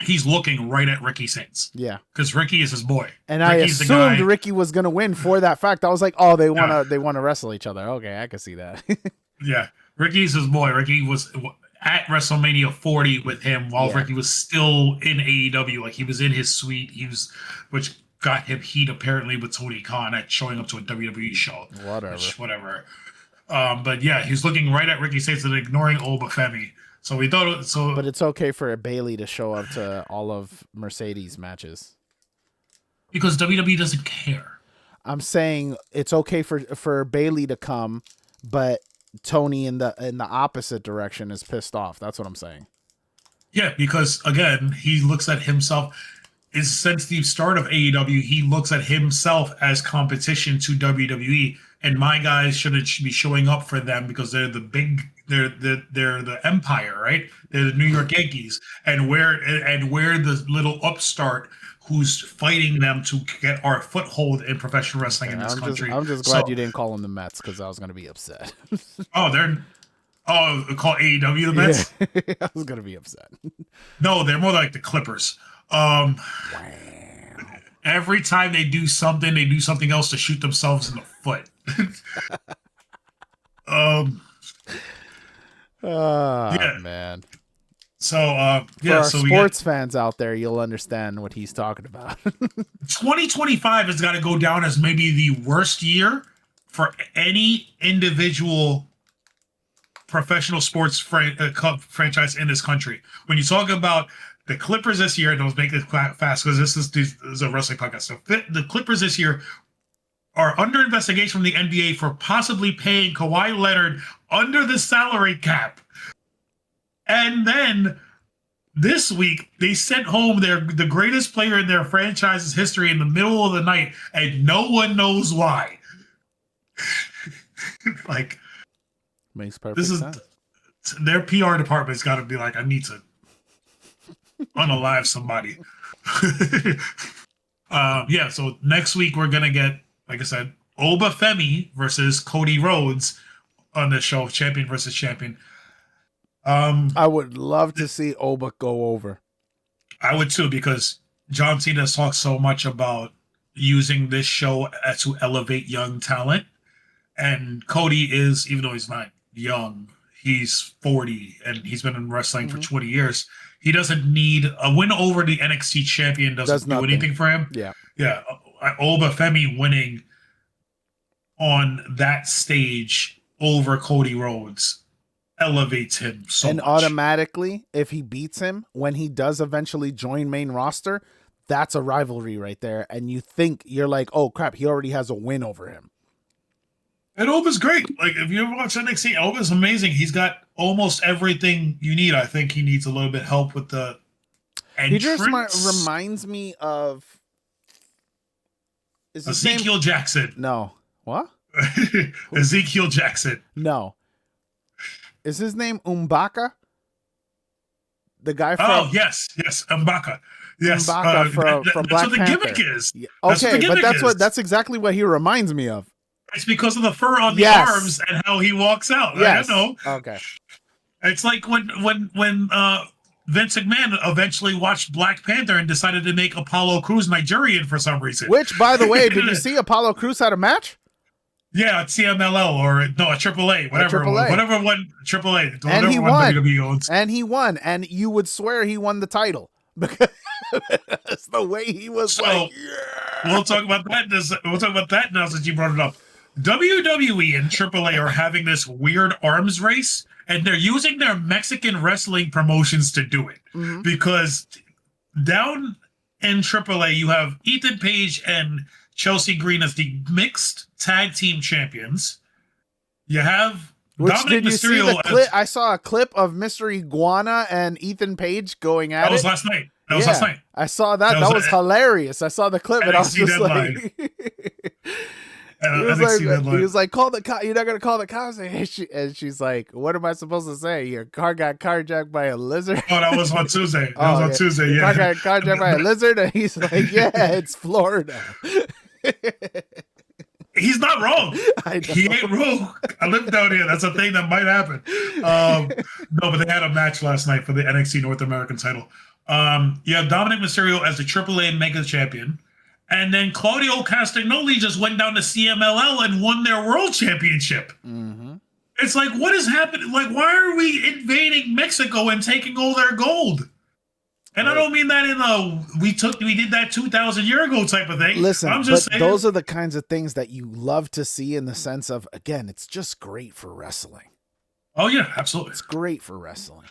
he's looking right at Ricky Saints. Yeah. Because Ricky is his boy. And Ricky's I assumed Ricky was going to win for that fact. I was like, oh, they want to wrestle each other. Okay, I can see that. Yeah. Ricky's his boy. Ricky was at WrestleMania 40 with him while Ricky was still in AEW. Like, he was in his suite. Which got him heat apparently with Tony Khan at showing up to a WWE show. Whatever. But yeah, he's looking right at Ricky Saints and ignoring Obafemi. So we thought so. But it's okay for Bailey to show up to all of Mercedes matches because WWE doesn't care. I'm saying it's okay for Bailey to come, but Tony in the opposite direction is pissed off. That's what I'm saying. Yeah, because again, he looks at himself. Since the start of AEW, he looks at himself as competition to WWE, and my guys should be showing up for them because they're the big. They're the empire, right? They're the New York Yankees, and we're the little upstart who's fighting them to get our foothold in professional wrestling in this country. I'm just glad you didn't call them the Mets, because I was going to be upset. Call AEW the Mets? Yeah. I was going to be upset. No, they're more like the Clippers. Wow. Every time they do something else to shoot themselves in the foot. Man. So for our sports fans out there, you'll understand what he's talking about. 2025 has got to go down as maybe the worst year for any individual professional sports franchise in this country. When you talk about the Clippers this year, and let's make it fast because this is a wrestling podcast. So the Clippers this year are under investigation from the NBA for possibly paying Kawhi Leonard under the salary cap. And then this week, they sent home the greatest player in their franchise's history in the middle of the night, and no one knows why. Like, makes perfect sense. their PR department's got to be like, I need to unalive somebody. Yeah, so next week we're gonna get, like I said, Obafemi versus Cody Rhodes on the show, champion versus champion. I would love to see Oba go over. I would too, because John Cena talks so much about using this show to elevate young talent, and Cody is, even though he's not young, he's 40 and he's been in wrestling for 20 years. He doesn't need a win over the NXT champion. Doesn't do anything for him. Yeah. Obafemi winning on that stage over Cody Rhodes elevates him so much. Automatically, if he beats him, when he does eventually join main roster, that's a rivalry right there. And you're like, oh crap, he already has a win over him. And Oba's great. Like, if you ever watch NXT, Oba's amazing. He's got almost everything you need. I think he needs a little bit help with the entrance. He just reminds me of Ezekiel Jackson. No. What? Ezekiel Jackson. No. Is his name Umbaka? The guy from... Oh, yes, Umbaka. Yes, Umbaka from Black Panther. That's what the gimmick is. Yeah. Okay, but that's exactly what he reminds me of. It's because of the fur on the arms and how he walks out. Yes. I know. Okay. It's like when Vince McMahon eventually watched Black Panther and decided to make Apollo Crews Nigerian for some reason. Which, by the way, did you see Apollo Crews had a match? Yeah, at CMLL or a AAA, whatever. Whatever one AAA. And he won. WWE owns. And he won. And you would swear he won the title. Because the way he was like, yeah. We'll talk about that now since you brought it up. WWE and AAA are having this weird arms race, and they're using their Mexican wrestling promotions to do it. Mm-hmm. Because down in AAA, you have Ethan Page and Chelsea Green as the mixed tag team champions. You have Dominic Mysterio. I saw a clip of Mr. Iguana and Ethan Page going at it. That was last night. Last night. I saw that. That was hilarious. I saw the clip, and I was just like... He was like, call the cop. You're not gonna call the cops. And she's like, what am I supposed to say? Your car got carjacked by a lizard. Oh, that was on Tuesday. Tuesday. Yeah, car got carjacked by a lizard, and he's like, yeah, it's Florida. He's not wrong. He ain't wrong. I live down here. That's a thing that might happen. No, but they had a match last night for the NXT North American title. You have Dominic Mysterio as the AAA Mega Champion. And then Claudio Castagnoli just went down to CMLL and won their world championship. Mm-hmm. It's like, what is happening? Like, why are we invading Mexico and taking all their gold? And right. I don't mean that in a we did that 2,000 year ago type of thing. Listen, I'm just saying, those are the kinds of things that you love to see in the sense of, again, it's just great for wrestling. Oh yeah, absolutely. It's great for wrestling.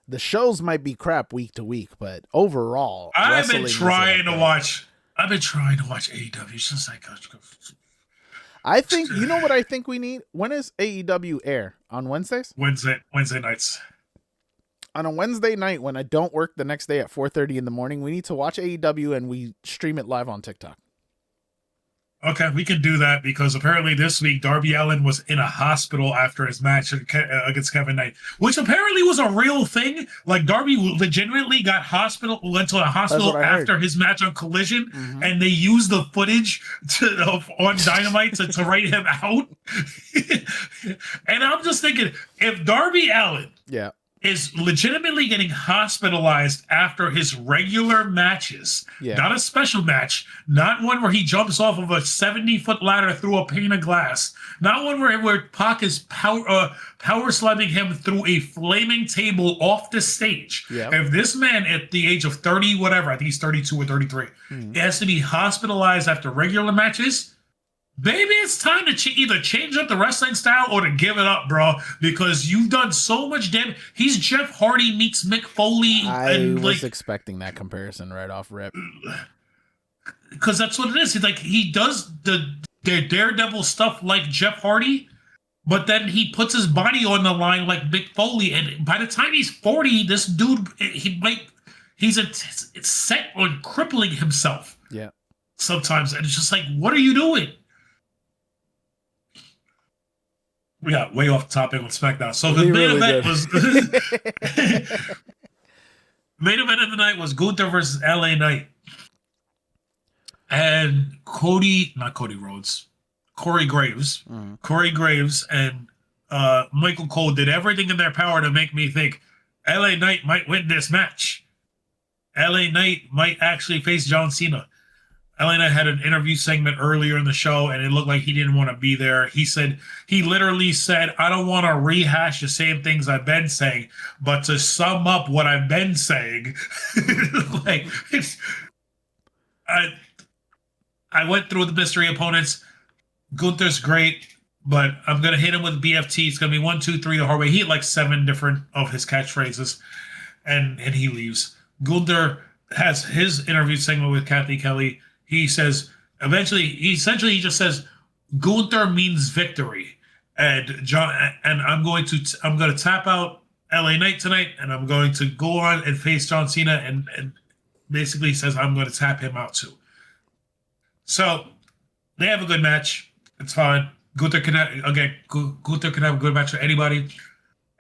The shows might be crap week to week, but overall, I've been trying to watch AEW. It's just like, I think, you know what I think we need? When is AEW air? On Wednesdays? Wednesday nights. On a Wednesday night when I don't work the next day at 4:30 in the morning, we need to watch AEW and we stream it live on TikTok. Okay, we can do that because apparently this week Darby Allin was in a hospital after his match against Kevin Knight, which apparently was a real thing. Like Darby legitimately went to a hospital after his match on Collision, mm-hmm. and they used the footage on Dynamite to write him out. And I'm just thinking, if Darby Allin, is legitimately getting hospitalized after his regular matches. Yeah. Not a special match. Not one where he jumps off of a 70-foot ladder through a pane of glass. Not one where Pac is power slamming him through a flaming table off the stage. Yeah. If this man at the age of 30, whatever, I think he's 32 or 33, has to be hospitalized after regular matches, maybe it's time to either change up the wrestling style or to give it up, bro, because you've done so much damage. He's Jeff Hardy meets Mick Foley. I was expecting that comparison right off rip. Because that's what it is. He does the daredevil stuff like Jeff Hardy, but then he puts his body on the line like Mick Foley. And by the time he's 40, this dude, he's set on crippling himself. Yeah. Sometimes. And it's just like, what are you doing? we got way off topic on SmackDown. So the We main really event did. was main event of the night was Gunther versus LA Knight. And not Cody Rhodes, Corey Graves. Mhm. Corey Graves and Michael Cole did everything in their power to make me think LA Knight might win this match. LA Knight might actually face John Cena. LA Knight had an interview segment earlier in the show, and it looked like he didn't want to be there. He literally said, I don't want to rehash the same things I've been saying, but to sum up what I've been saying, like, I went through the mystery opponents. Gunther's great, but I'm going to hit him with BFT. It's going to be 1, 2, 3 the hard way. He hit like 7 different of his catchphrases, and he leaves. Gunther has his interview segment with Kathy Kelly. He says, he just says, Gunther means victory. And I'm going to tap out LA Knight tonight, and I'm going to go on and face John Cena, and basically says I'm going to tap him out too. So they have a good match. It's fine. Gunther can have a good match with anybody.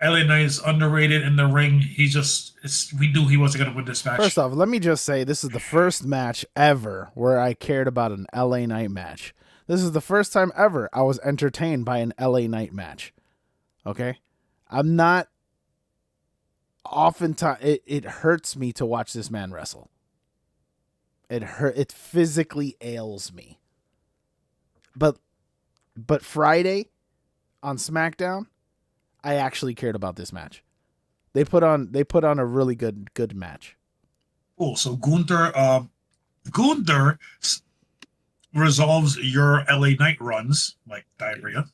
LA Knight is underrated in the ring. We knew he wasn't going to win this match. First off, let me just say this is the first match ever where I cared about an LA Knight match. This is the first time ever I was entertained by an LA Knight match. Okay? I'm not oftentimes it hurts me to watch this man wrestle. It physically ails me. But Friday on SmackDown, I actually cared about this match. They put on a really good match. Cool. So Gunther resolves your LA Knight runs like diarrhea.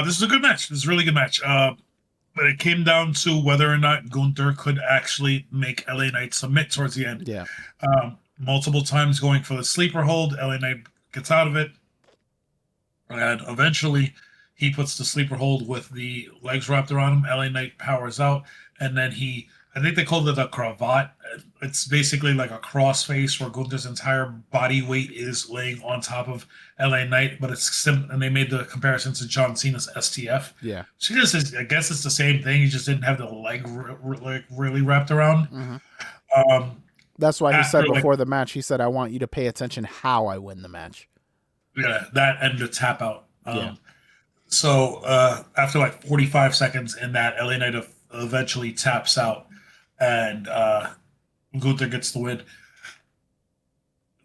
This is a good match. This is a really good match. But it came down to whether or not Gunther could actually make LA Knight submit towards the end. Yeah. Multiple times going for the sleeper hold. LA Knight gets out of it. And eventually he puts the sleeper hold with the legs wrapped around him. LA Knight powers out. And then I think they called it a cravat. It's basically like a crossface where Gunther's entire body weight is laying on top of LA Knight, but and they made the comparison to John Cena's STF. Yeah. I guess it's the same thing. He just didn't have the leg really wrapped around. Mm-hmm. That's why he said before the match, he said, I want you to pay attention how I win the match. Yeah, that and the tap out. Yeah. So after like 45 seconds in that, LA Knight eventually taps out, and Gunther gets the win.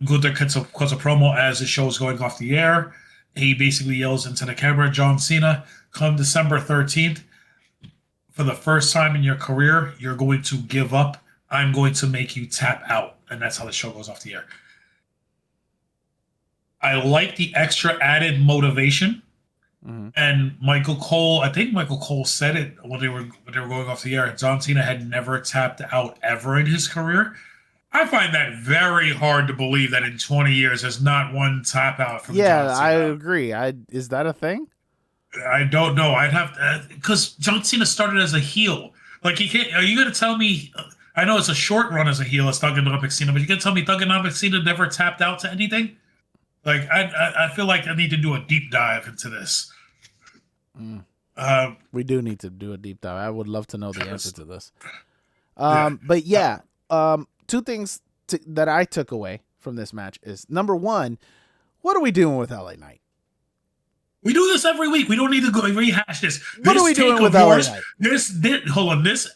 Gunther cuts a promo as the show is going off the air. He basically yells into the camera, John Cena, come December 13th, for the first time in your career, you're going to give up. I'm going to make you tap out. And that's how the show goes off the air. I like the extra added motivation. Mm-hmm. And I think Michael Cole said it when they were going off the air. John Cena had never tapped out ever in his career. I find that very hard to believe that in 20 years there's not one tap out from John Cena. I agree. Is that a thing? I don't know. I'd have to, because John Cena started as a heel. Like, he can't. Are you going to tell me? I know it's a short run as a heel as Thuganomics Cena, but you can tell me Thuganomics Cena never tapped out to anything? Like, I feel like I need to do a deep dive into this. We do need to do a deep dive. I would love to know the answer to this. But yeah, two things that I took away from this match is, number one, what are we doing with LA Knight? We do this every week. We don't need to go rehash this. What are we doing with LA Knight?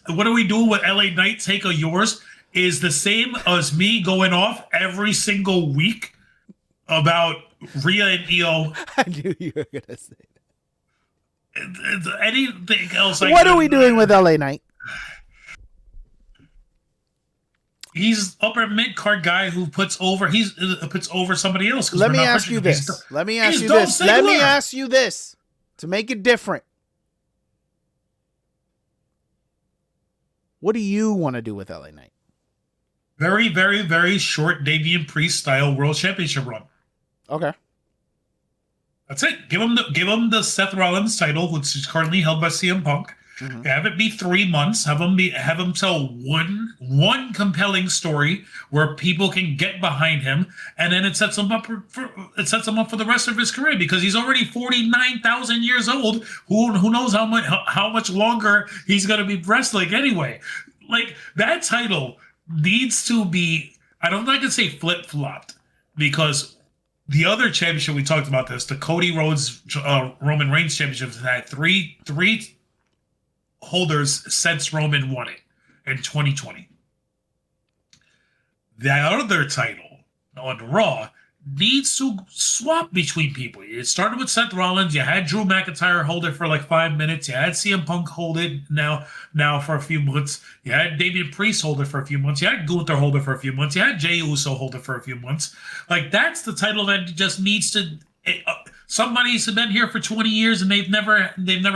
What are we doing with LA Knight? Take of yours is the same as me going off every single week about Rhea and Io. I knew you were going to say that. Anything else? What are we doing with LA Knight? He's upper mid card guy who puts over somebody else. Let me ask you this. Let me ask you this to make it different. What do you want to do with LA Knight? Very, very, very short Damian Priest style World Championship run. Okay. That's it. Give him the Seth Rollins title, which is currently held by CM Punk. Mhm. Have it be 3 months. Have him tell one compelling story where people can get behind him, and then it sets him up for the rest of his career because he's already 49,000 years old. Who knows how much longer he's going to be wrestling anyway? Like that title needs to be. I don't like to say flip flopped because the other championship we talked about this, the Cody Rhodes Roman Reigns championship, has had three holders since Roman won it in 2020. The other title on Raw needs to swap between people. It started with Seth Rollins. You had Drew McIntyre hold it for like 5 minutes. You had CM Punk hold it now for a few months. You had Damian Priest hold it for a few months. You had Gunther hold it for a few months. You had Jey Uso hold it for a few months. Like that's the title that just needs to. Somebody's been here for 20 years and they've never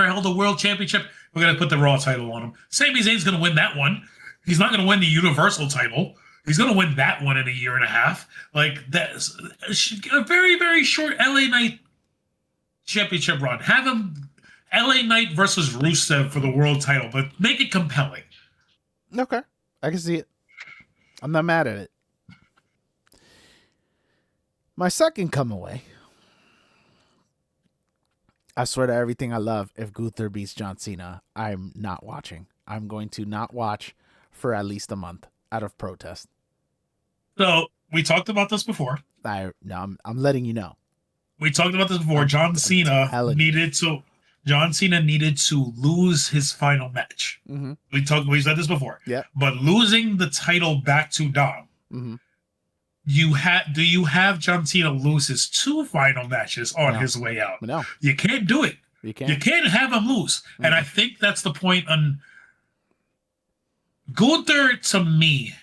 held a world championship. We're gonna put the Raw title on him. Sami Zayn's gonna win that one. He's not gonna win the Universal title. He's going to win that one in a year and a half. Like, that's a very, very short LA Knight championship run. Have him LA Knight versus Rusev for the world title, but make it compelling. Okay. I can see it. I'm not mad at it. My second come away. I swear to everything I love, if Gunther beats John Cena, I'm not watching. I'm going to not watch for at least a month out of protest. So we talked about this before. I'm letting you know. We talked about this before. John Cena needed to lose his final match. Mm-hmm. We said this before. Yeah. But losing the title back to Dom. Mm-hmm. Do you have John Cena lose his 2 final matches on his way out? No. You can't do it. You can't have him lose. Mm-hmm. And I think that's the point on Gunther, to me,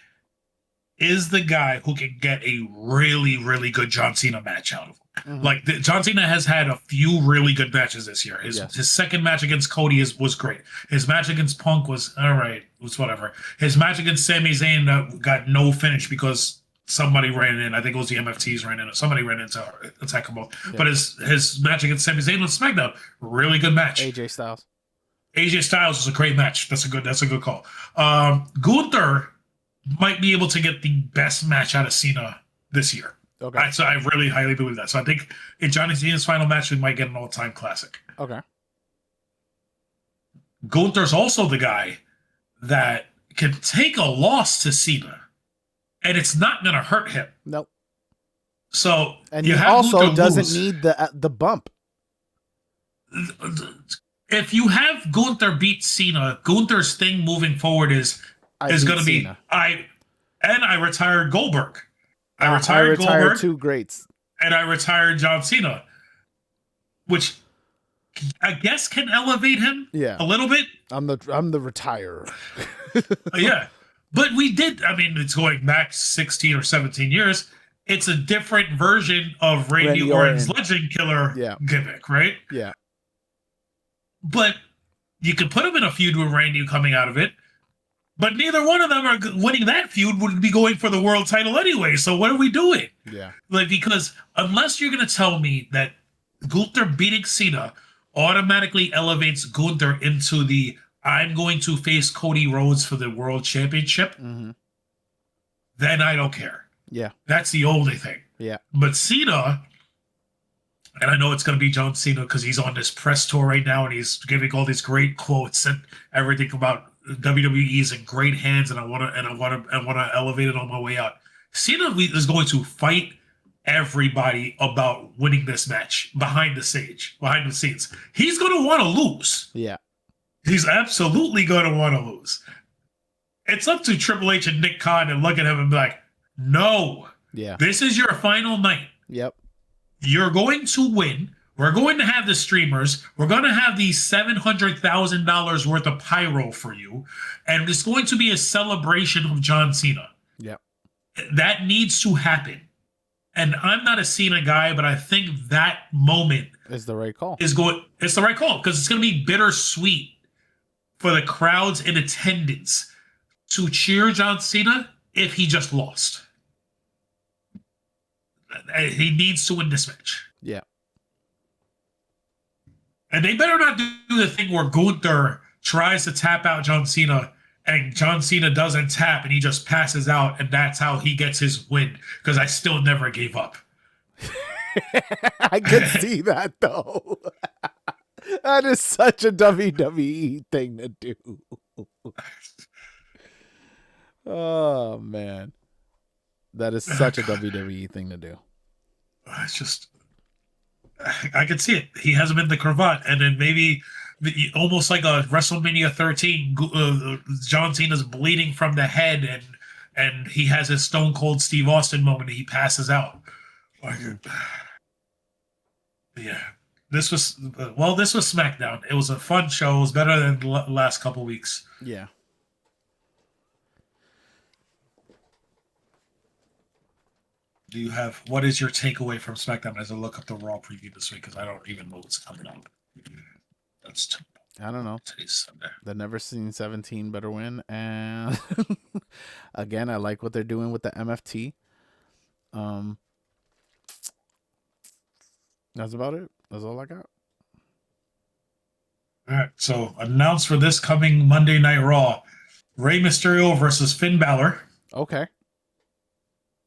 is the guy who can get a really, really good John Cena match out of him. Mm-hmm. Like John Cena has had a few really good matches this year. His second match against Cody was great. His match against Punk was all right. It was whatever. His match against Sami Zayn got no finish because somebody ran in. I think it was the MFTs ran in. Or somebody ran in to attack him both. Yeah. But his match against Sami Zayn on SmackDown, really good match. AJ Styles was a great match. That's a good call. Gunther might be able to get the best match out of Cena this year. Okay. So I really highly believe that. So I think in Johnny Cena's final match, we might get an all-time classic. Okay. Gunther's also the guy that can take a loss to Cena, and it's not going to hurt him. Nope. So and he also doesn't need the bump. If you have Gunther beat Cena, Gunther's thing moving forward is going to be I retired Goldberg. I retired Goldberg, 2 greats, and I retired John Cena, which I guess can elevate him a little bit. I'm the retirer. Yeah, but we did. I mean, it's going back 16 or 17 years. It's a different version of Randy Orton's Legend Killer gimmick, right? Yeah. But you could put him in a feud with Randy coming out of it. But neither one of them are winning that feud would be going for the world title anyway. So what are we doing? Yeah. Like, because unless you're going to tell me that Gunther beating Cena automatically elevates Gunther into the I'm going to face Cody Rhodes for the world championship, then I don't care. Yeah. That's the only thing. Yeah. But Cena, and I know it's going to be John Cena because he's on this press tour right now and he's giving all these great quotes and everything about WWE's in great hands, and I want to elevate it on my way out. Cena is going to fight everybody about winning this match behind the scenes. He's going to want to lose. Yeah, he's absolutely going to want to lose. It's up to Triple H and Nick Khan to look at him and be like, "No, this is your final night. Yep, you're going to win." We're going to have the streamers. We're going to have the $700,000 worth of pyro for you. And it's going to be a celebration of John Cena. Yeah. That needs to happen. And I'm not a Cena guy, but I think that moment is the right call. It's the right call because it's going to be bittersweet for the crowds in attendance to cheer John Cena if he just lost. He needs to win this match. Yeah. And they better not do the thing where Gunther tries to tap out John Cena, and John Cena doesn't tap, and he just passes out, and that's how he gets his win. Because I still never gave up. I could see that though. That is such a WWE thing to do. Oh man, that is such a WWE thing to do. It's just, I could see it. He hasn't been the cravat, and then maybe almost like a WrestleMania 13, John Cena's bleeding from the head, and he has his Stone Cold Steve Austin moment. And he passes out. Yeah, this was this was SmackDown. It was a fun show. It was better than the last couple weeks. Yeah. Do you have what is your takeaway from SmackDown as I look up the Raw preview this week? Because I don't even know what's coming up. That's I don't know. Today's Sunday. The Never Seen 17 better win, and again, I like what they're doing with the MFT. That's about it. That's all I got. All right. So announced for this coming Monday Night Raw, Rey Mysterio versus Finn Balor. Okay.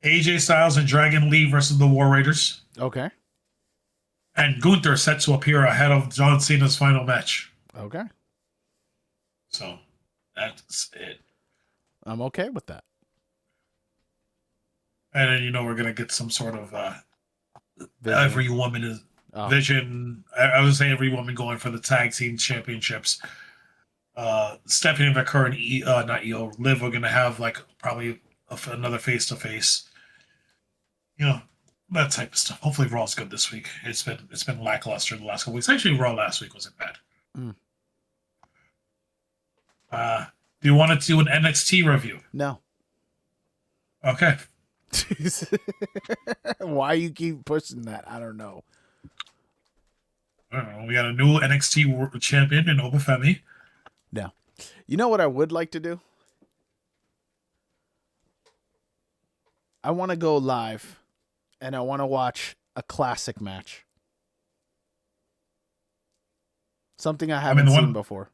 AJ Styles and Dragon Lee versus the War Raiders. Okay. And Gunther set to appear ahead of John Cena's final match. Okay. So that's it. I'm okay with that. And then we're gonna get some sort of every woman is Vision. I would say every woman going for the tag team championships. Stephanie McCurry and not EO Liv are gonna have like probably another face to face. That type of stuff. Hopefully Raw's good this week. It's been lackluster the last couple weeks. Actually, Raw last week wasn't bad. Do you want to do an NXT review? No. Okay. Why you keep pushing that? I don't know. I don't know. We got a new NXT champion in Obafemi. No. You know what I would like to do? I want to go live and I want to watch a classic match. Something I haven't seen before.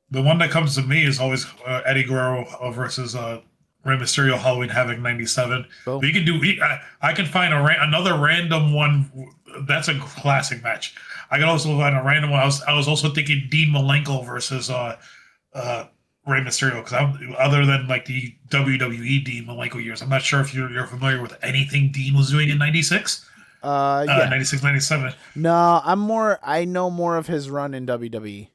The one that comes to me is always Eddie Guerrero versus Rey Mysterio Halloween Havoc 97. Oh. We can do. I can find another random one. That's a classic match. I can also find a random one. I was also thinking Dean Malenko versus Rey Mysterio, because other than like the WWE Dean Malenko years, I'm not sure if you're familiar with anything Dean was doing in 96. Yeah. 96, 97. No, I know more of his run in WWE.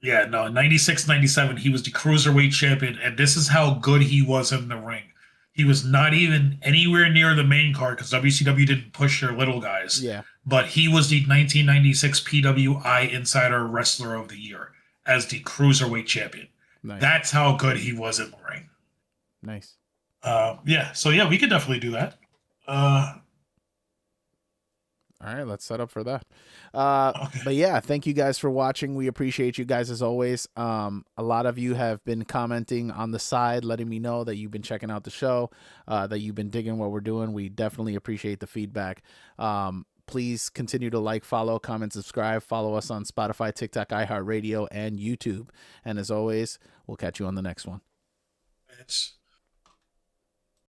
Yeah, no, 96, 97, he was the Cruiserweight champion, and this is how good he was in the ring. He was not even anywhere near the main card because WCW didn't push their little guys. Yeah. But he was the 1996 PWI Insider Wrestler of the Year as the Cruiserweight champion. Nice. That's how good he was in the ring. Nice. Yeah, so yeah, we could definitely do that. All right, let's set up for that. Okay. But yeah, thank you guys for watching. We appreciate you guys as always. A lot of you have been commenting on the side, letting me know that you've been checking out the show, that you've been digging what we're doing. We definitely appreciate the feedback. Please continue to like, follow, comment, subscribe. Follow us on Spotify, TikTok, iHeartRadio, and YouTube. And as always, we'll catch you on the next one. It's